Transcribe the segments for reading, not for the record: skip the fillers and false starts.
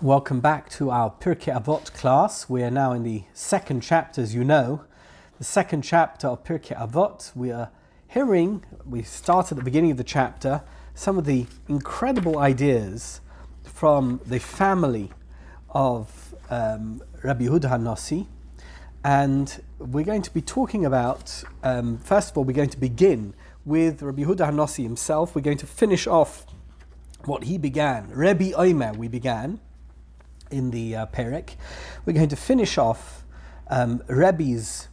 Welcome back to our Pirkei Avot class. We are now in the second chapter, as you know. The second chapter of Pirkei Avot. We start at the beginning of the chapter, some of the incredible ideas from the family of Rabbi Yehuda HaNassi. And we're going to be talking about, first of all, we're going to begin with Rabbi Yehuda HaNassi himself. We're going to finish off what he began. Rabbi Omer we began in the Perek. We're going to finish off Rebbe's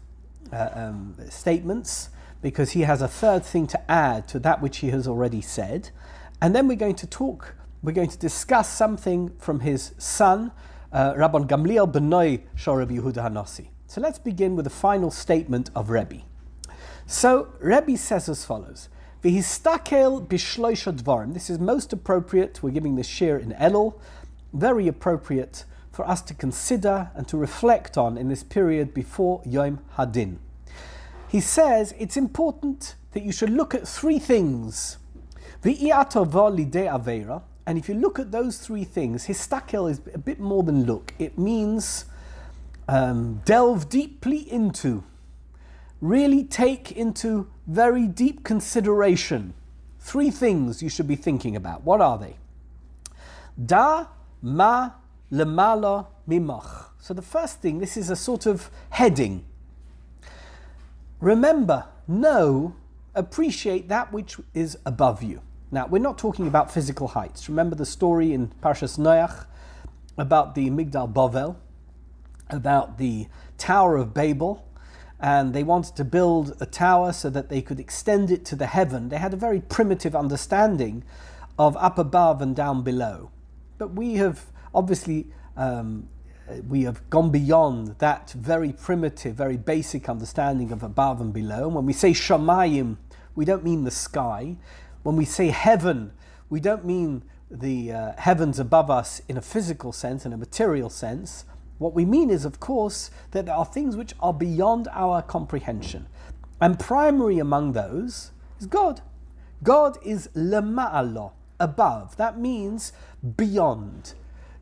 statements, because he has a third thing to add to that which he has already said. And then we're going to discuss something from his son, Rabbi Gamliel B'nai Shel Rabbi Yehuda HaNassi. So let's begin with the final statement of Rebbe. So Rebbe says as follows: V'histakel b'shloisha dvarim. This is most appropriate. We're giving this shir in Elul. Very appropriate for us to consider and to reflect on in this period before Yom Hadin. He says it's important that you should look at three things. And if you look at those three things, histakel is a bit more than look. It means delve deeply into, really take into very deep consideration. Three things you should be thinking about. What are they? Da ma lemala mimach. So the first thing, this is a sort of heading. Remember, know, appreciate that which is above you. Now, we're not talking about physical heights. Remember the story in Parshas Noach about the Migdal Bavel, about the Tower of Babel, and they wanted to build a tower so that they could extend it to the heaven. They had a very primitive understanding of up above and down below. But we have obviously we have gone beyond that very primitive, very basic understanding of above and below. And when we say shamayim, we don't mean the sky. When we say heaven, we don't mean the heavens above us in a physical sense, in a material sense. What we mean is, of course, that there are things which are beyond our comprehension. And primary among those is God. God is lema'ala, above. That means beyond.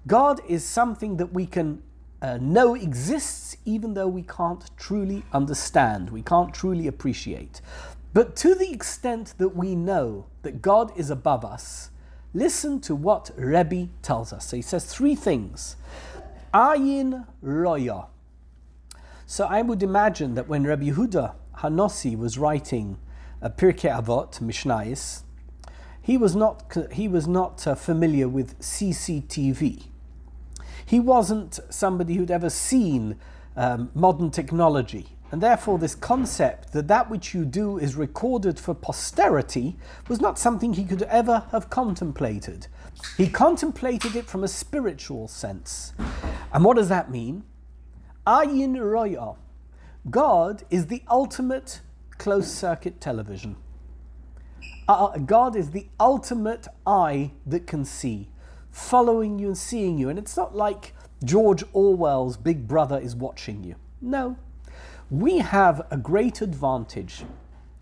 God is something that we can know exists, even though we can't truly understand, we can't truly appreciate. But to the extent that we know that God is above us, listen to what Rebbe tells us. So he says three things. Ayin roya. So I would imagine that when Rabbi Yehuda HaNassi was writing Pirkei Avot, Mishnayis, he was not familiar with CCTV. He wasn't somebody who'd ever seen modern technology. And therefore this concept that which you do is recorded for posterity was not something he could ever have contemplated. He contemplated it from a spiritual sense. And what does that mean? Ayin roya. God is the ultimate closed-circuit television. God is the ultimate eye that can see, following you and seeing you. And it's not like George Orwell's Big Brother is watching you. No. We have a great advantage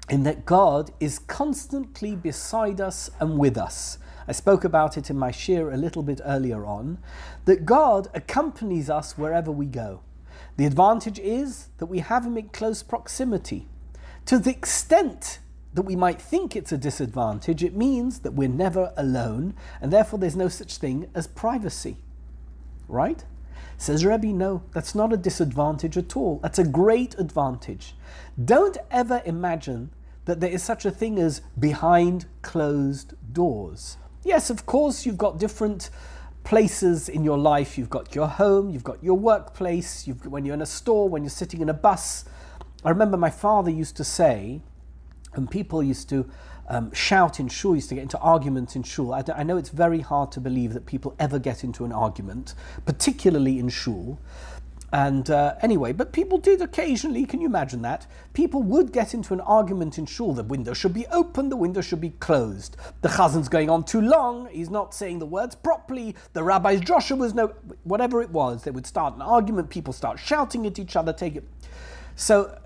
in that God is constantly beside us and with us. I spoke about it in my shir a little bit earlier on, that God accompanies us wherever we go. The advantage is that we have him in close proximity. To the extent that we might think it's a disadvantage, it means that we're never alone, and therefore there's no such thing as privacy. Right? Says Rebbe, no, that's not a disadvantage at all. That's a great advantage. Don't ever imagine that there is such a thing as behind closed doors. Yes, of course, you've got different places in your life. You've got your home, you've got your workplace, when you're in a store, when you're sitting in a bus. I remember my father used to say, and people used to shout in shul, used to get into arguments in shul. I know it's very hard to believe that people ever get into an argument, particularly in shul. And anyway, but people did occasionally, can you imagine that? People would get into an argument in shul. The window should be open, the window should be closed. The chazan's going on too long, he's not saying the words properly, the rabbi's drosha was whatever it was, they would start an argument, people start shouting at each other, take it. So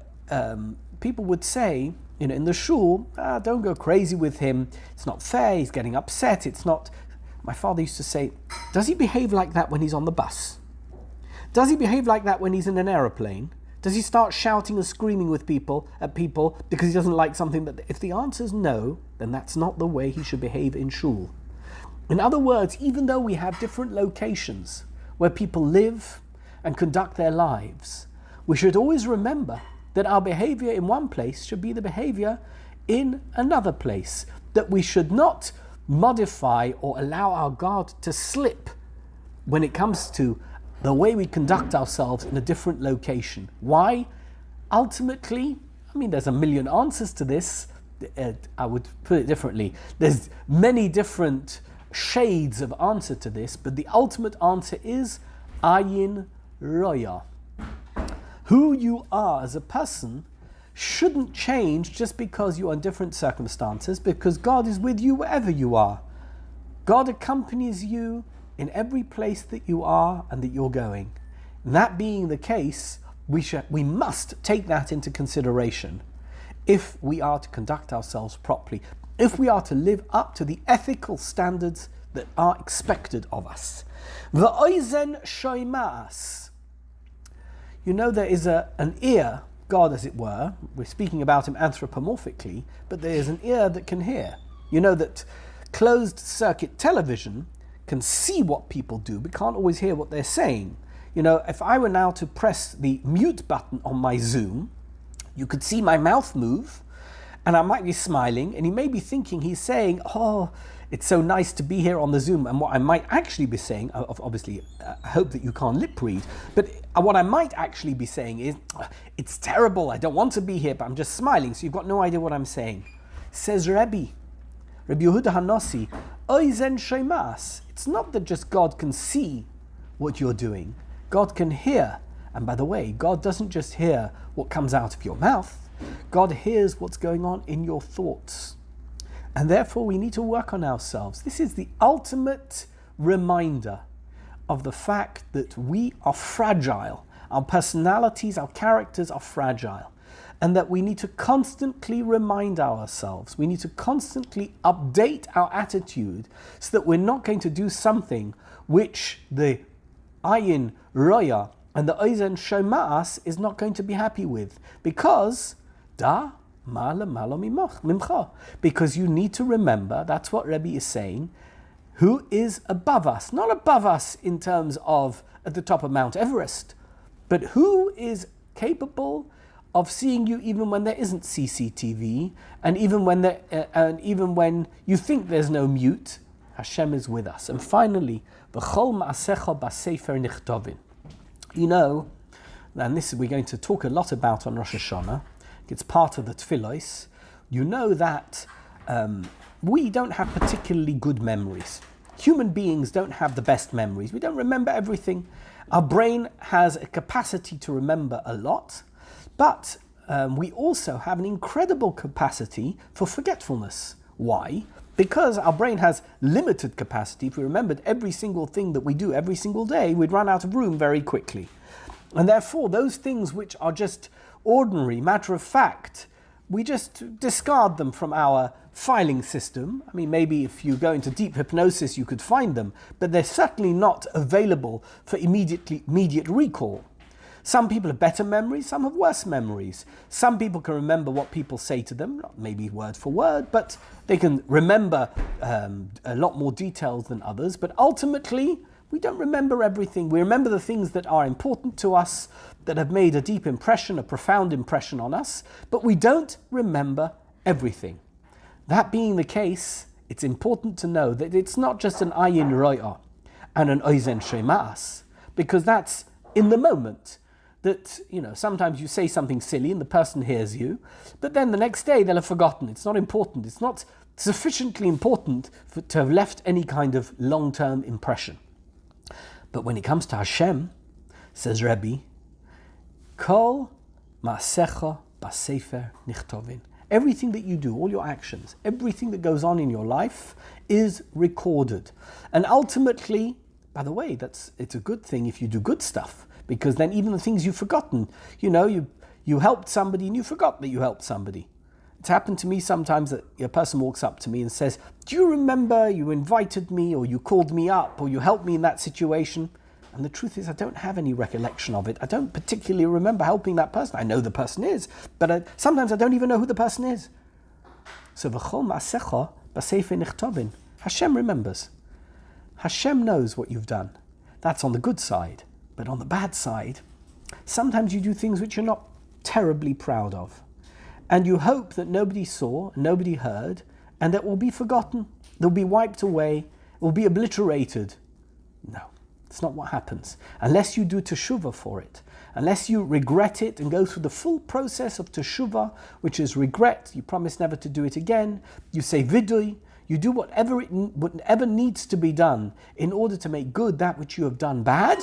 people would say, in the shul, don't go crazy with him, it's not fair, he's getting upset, it's not My father used to say, does he behave like that when he's on the bus? Does he behave like that when he's in an aeroplane? Does he start shouting and screaming at people because he doesn't like something? That if the answer is no, then that's not the way he should behave in shul. In other words, even though we have different locations where people live and conduct their lives, we should always remember that our behavior in one place should be the behavior in another place, that we should not modify or allow our guard to slip when it comes to the way we conduct ourselves in a different location. Why? Ultimately, there's a million answers to this. I would put it differently. There's many different shades of answer to this, but the ultimate answer is ayin roya. Who you are as a person shouldn't change just because you are in different circumstances, because God is with you wherever you are. God accompanies you in every place that you are and that you're going. And that being the case, we must take that into consideration if we are to conduct ourselves properly, if we are to live up to the ethical standards that are expected of us. V'oizen shoimas. There is an ear, God as it were. We're speaking about him anthropomorphically, but there is an ear that can hear. That closed circuit television can see what people do, but can't always hear what they're saying. If I were now to press the mute button on my Zoom, you could see my mouth move, and I might be smiling, and he may be thinking he's saying, oh, it's so nice to be here on the Zoom. And what I might actually be saying, obviously, I hope that you can't lip read, but what I might actually be saying is, it's terrible, I don't want to be here, but I'm just smiling, so you've got no idea what I'm saying. Says Rabbi Yehuda HaNassi, Oizen Sheimas. It's not that just God can see what you're doing, God can hear. And by the way, God doesn't just hear what comes out of your mouth, God hears what's going on in your thoughts. And therefore we need to work on ourselves. This is the ultimate reminder of the fact that we are fragile. Our personalities, our characters are fragile. And that we need to constantly remind ourselves, we need to constantly update our attitude so that we're not going to do something which the ayin roya and the oizen shomas is not going to be happy with. Because because you need to remember, that's what Rebbe is saying, who is above us. Not above us in terms of at the top of Mount Everest, but who is capable of seeing you even when there isn't CCTV, and even when you think there's no mute. Hashem is with us. And finally, v'chol ma'asecha b'sefer nichtovin. And this we're going to talk a lot about on Rosh Hashanah. It's part of the tefillos. That we don't have particularly good memories. Human beings don't have the best memories. We don't remember everything. Our brain has a capacity to remember a lot, but we also have an incredible capacity for forgetfulness. Why? Because our brain has limited capacity. If we remembered every single thing that we do every single day, we'd run out of room very quickly. And therefore, those things which are just ordinary, matter of fact, we just discard them from our filing system. Maybe if you go into deep hypnosis, you could find them, but they're certainly not available for immediate recall. Some people have better memories, some have worse memories. Some people can remember what people say to them, not maybe word for word, but they can remember a lot more details than others. But ultimately, we don't remember everything. We remember the things that are important to us, that have made a deep impression, a profound impression on us, but we don't remember everything. That being the case, it's important to know that it's not just an ayin roya and an oizen shemas, because that's in the moment. That, sometimes you say something silly and the person hears you, but then the next day they'll have forgotten. It's not important. It's not sufficiently important to have left any kind of long-term impression. But when it comes to Hashem, says Rebbe, Kol ma'asecha b'sefer nichtovin. Everything that you do, all your actions, everything that goes on in your life is recorded. And ultimately, by the way, it's a good thing if you do good stuff, because then even the things you've forgotten, you helped somebody and you forgot that you helped somebody. It's happened to me sometimes that a person walks up to me and says, do you remember you invited me or you called me up or you helped me in that situation? And the truth is I don't have any recollection of it. I don't particularly remember helping that person. I know the person is, but sometimes I don't even know who the person is. So v'chol ma'asecha b'sefer nichtavin. Hashem remembers. Hashem knows what you've done. That's on the good side. But on the bad side, sometimes you do things which you're not terribly proud of. And you hope that nobody saw, nobody heard, and that will be forgotten. They'll be wiped away, it will be obliterated. No, it's not what happens. Unless you do teshuvah for it, unless you regret it and go through the full process of teshuvah, which is regret, you promise never to do it again, you say vidui, you do whatever needs to be done in order to make good that which you have done bad.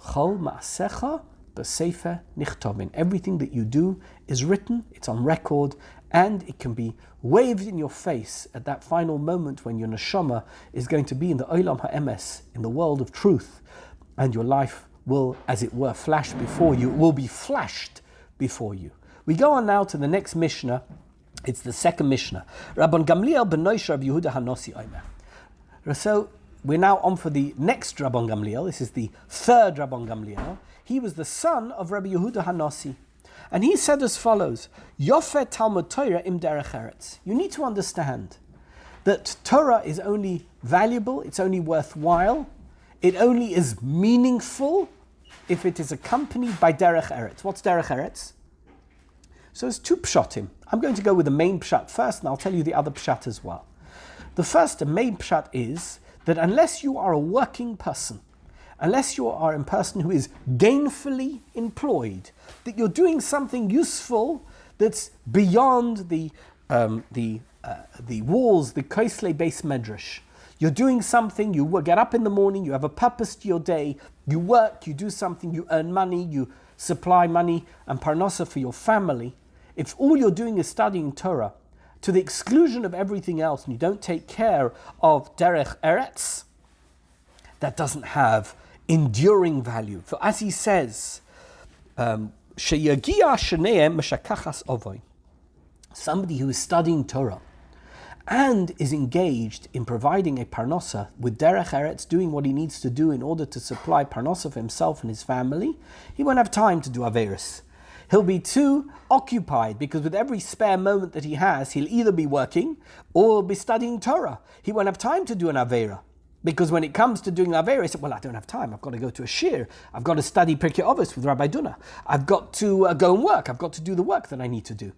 Chol ma'asecha b'sefer nichtavin. Everything that you do is written, it's on record, and it can be waved in your face at that final moment when your neshama is going to be in the olam ha'emes, in the world of truth, and your life will, as it were, flash before you, will be flashed before you. We go on now to the next mishna. It's the second mishna. Rabbi Gamliel ben Rabbi Yehuda HaNassi Omer. So we're now on for the next Rabbi Gamliel. This is the third Rabbi Gamliel. He was the son of Rabbi Yehuda HaNassi. And he said as follows, Yofeh Talmud Torah im derech ERETZ. You need to understand that Torah is only valuable, it's only worthwhile, it only is meaningful if it is accompanied by derech ERETZ. What's derech ERETZ? So it's two pshatim. I'm going to go with the main pshat first, and I'll tell you the other pshat as well. The first, the main pshat, is that unless you are a working person, unless you are a person who is gainfully employed, that you're doing something useful that's beyond the walls, the Koslei Beis Medrash. You're doing something, you get up in the morning, you have a purpose to your day, you work, you do something, you earn money, you supply money and parnasa for your family. If all you're doing is studying Torah, to the exclusion of everything else, and you don't take care of derech ERETZ, that doesn't have enduring value. For as he says, somebody who is studying Torah and is engaged in providing a parnasa with derech ERETZ, doing what he needs to do in order to supply parnasa for himself and his family, he won't have time to do averis. He'll be too occupied because with every spare moment that he has, he'll either be working or be studying Torah. He won't have time to do an avera. Because when it comes to doing avera, he said, well, I don't have time. I've got to go to a shir. I've got to study Pirkei Avot with Rabbi Dunner. I've got to go and work. I've got to do the work that I need to do.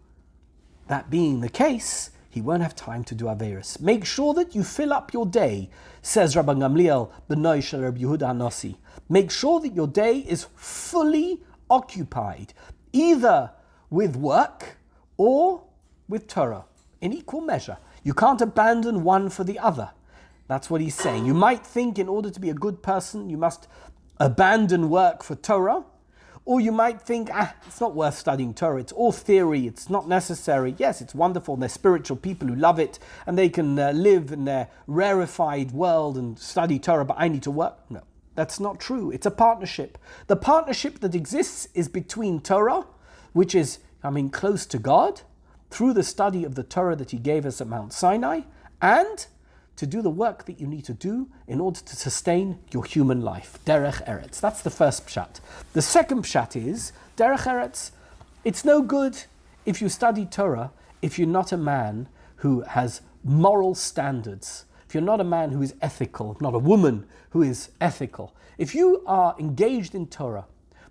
That being the case, he won't have time to do averis. Make sure that you fill up your day, says Rabbi Gamliel ben Rabbi Yehuda HaNassi. Make sure that your day is fully occupied, either with work or with Torah, in equal measure. You can't abandon one for the other. That's what he's saying. You might think in order to be a good person, you must abandon work for Torah, or you might think, it's not worth studying Torah. It's all theory. It's not necessary. Yes, it's wonderful. And they're spiritual people who love it, and they can live in their rarefied world and study Torah, but I need to work. No, that's not true. It's a partnership. The partnership that exists is between Torah, which is coming close to God, through the study of the Torah that he gave us at Mount Sinai, and to do the work that you need to do in order to sustain your human life. Derech ERETZ. That's the first pshat. The second pshat is, Derech ERETZ, it's no good if you study Torah if you're not a man who has moral standards, if you're not a man who is ethical, not a woman who is ethical. If you are engaged in Torah,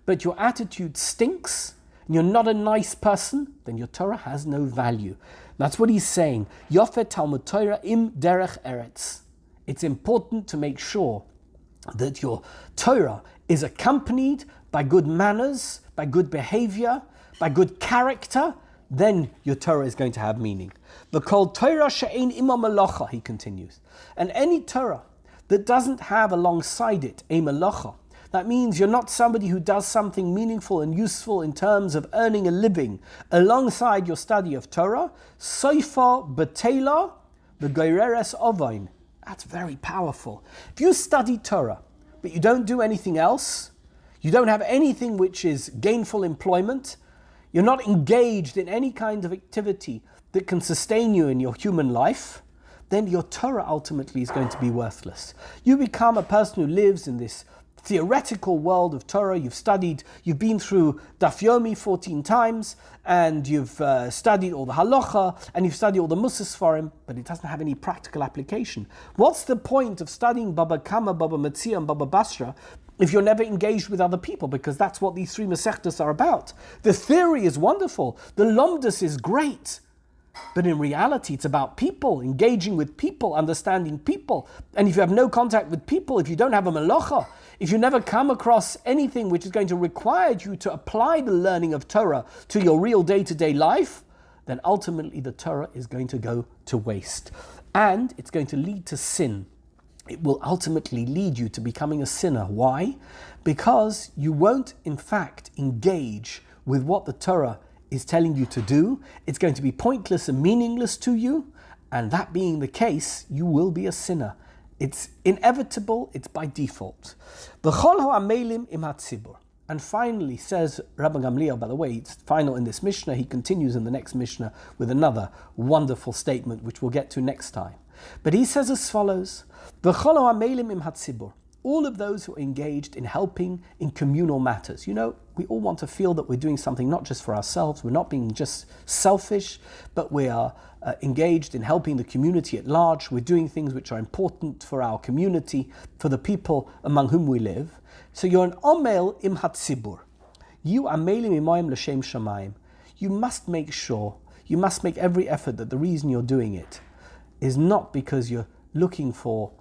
but your attitude stinks, and you're not a nice person, then your Torah has no value. That's what he's saying. Yofeh Talmud Torah im derech ERETZ. It's important to make sure that your Torah is accompanied by good manners, by good behavior, by good character. Then your Torah is going to have meaning. The kol Torah she'ein ima melacha, he continues. And any Torah that doesn't have alongside it a melacha, that means you're not somebody who does something meaningful and useful in terms of earning a living alongside your study of Torah. Soifa betela v'goireres ovain. That's very powerful. If you study Torah, but you don't do anything else, you don't have anything which is gainful employment, you're not engaged in any kind of activity that can sustain you in your human life, then your Torah ultimately is going to be worthless. You become a person who lives in this theoretical world of Torah. You've been through Daf Yomi 14 times, and you've studied all the halacha, and you've studied all the Musas for him, but it doesn't have any practical application. What's the point of studying Baba Kama, Baba Metzia, and Baba Basra if you're never engaged with other people? Because that's what these three Masechtas are about. The theory is wonderful. The Lomdus is great. But in reality, it's about people, engaging with people, understanding people. And if you have no contact with people, if you don't have a melacha, if you never come across anything which is going to require you to apply the learning of Torah to your real day-to-day life, then ultimately the Torah is going to go to waste. And it's going to lead to sin. It will ultimately lead you to becoming a sinner. Why? Because you won't, in fact, engage with what the Torah is telling you to do. It's going to be pointless and meaningless to you, and that being the case, you will be a sinner. It's inevitable, it's by default. And finally, says Rabbi Gamliel, by the way, it's final in this Mishnah, he continues in the next Mishnah with another wonderful statement, which we'll get to next time. But he says as follows, all of those who are engaged in helping in communal matters. You know, we all want to feel that we're doing something not just for ourselves, we're not being just selfish, but we are engaged in helping the community at large. We're doing things which are important for our community, for the people among whom we live. So you're an omel im hatzibur. You are melim imoyim l'shem shamayim. You must make sure, you must make every effort that the reason you're doing it is not because you're looking for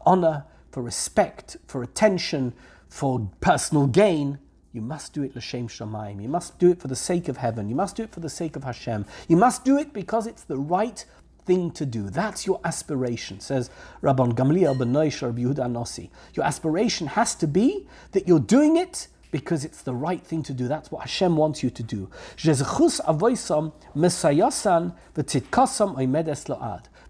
honor, for respect, for attention, for personal gain. You must do it l'shem shamayim. You must do it for the sake of heaven. You must do it for the sake of Hashem. You must do it because it's the right thing to do. That's your aspiration, says Rabbi Gamliel ben Noish, Rabbi Yehuda HaNassi. Your aspiration has to be that you're doing it because it's the right thing to do. That's what Hashem wants you to do.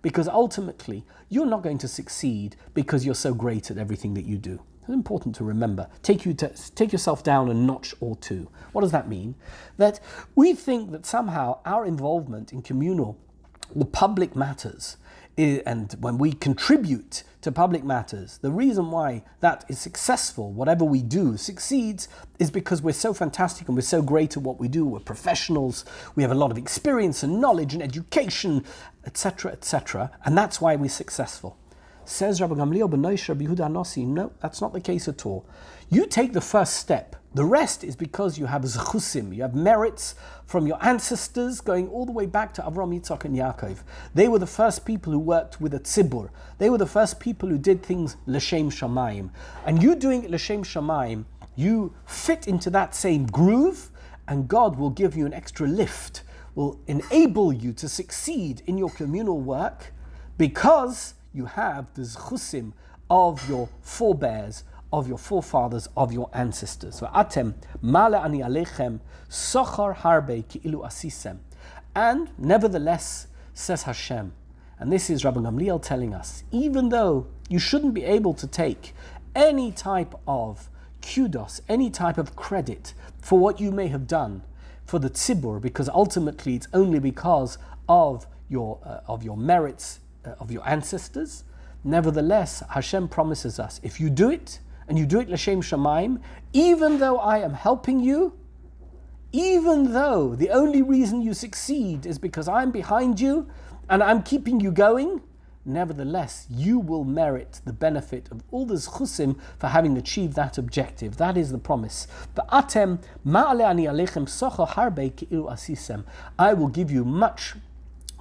Because ultimately, you're not going to succeed because you're so great at everything that you do. It's important to remember. Take yourself down a notch or two. What does that mean? That we think that somehow our involvement in communal or public matters, and when we contribute to public matters, the reason why that is successful, whatever we do succeeds, is because we're so fantastic and we're so great at what we do. We're professionals, we have a lot of experience and knowledge and education, etc., etc., and that's why we're successful. Says Rabbi Gamliel ben Noish, Rabbi Yehuda HaNassi, no, that's not the case at all. You take the first step. The rest is because you have zechusim, you have merits from your ancestors going all the way back to Avram, Yitzchak, and Yaakov. They were the first people who worked with a tzibur. They were the first people who did things l'shem shamayim. And you doing it l'shem shamayim, you fit into that same groove, and God will give you an extra lift, will enable you to succeed in your communal work because you have the zechusim of your forebears, of your forefathers, of your ancestors. And nevertheless, says Hashem, and this is Rabbi Gamliel telling us, even though you shouldn't be able to take any type of kudos, any type of credit for what you may have done for the tzibur, because ultimately it's only because of your merits, of your ancestors, nevertheless, Hashem promises us, if you do it, and you do it l'shem shamayim, even though I am helping you, even though the only reason you succeed is because I'm behind you and I'm keeping you going, nevertheless, you will merit the benefit of all the zchusim for having achieved that objective. That is the promise. I will give you much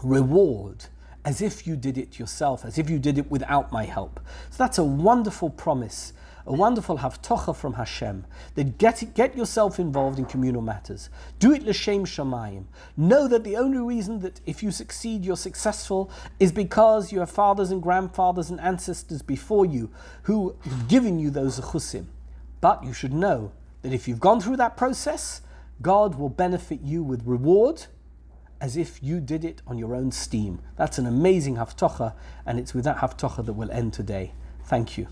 reward as if you did it yourself, as if you did it without my help. So that's a wonderful promise, a wonderful havtocha from Hashem, that get yourself involved in communal matters. Do it l'shem shamayim. Know that the only reason that if you succeed, you're successful, is because you have fathers and grandfathers and ancestors before you who have given you those zechusim. But you should know that if you've gone through that process, God will benefit you with reward, as if you did it on your own steam. That's an amazing havtocha, and it's with that havtocha that we'll end today. Thank you.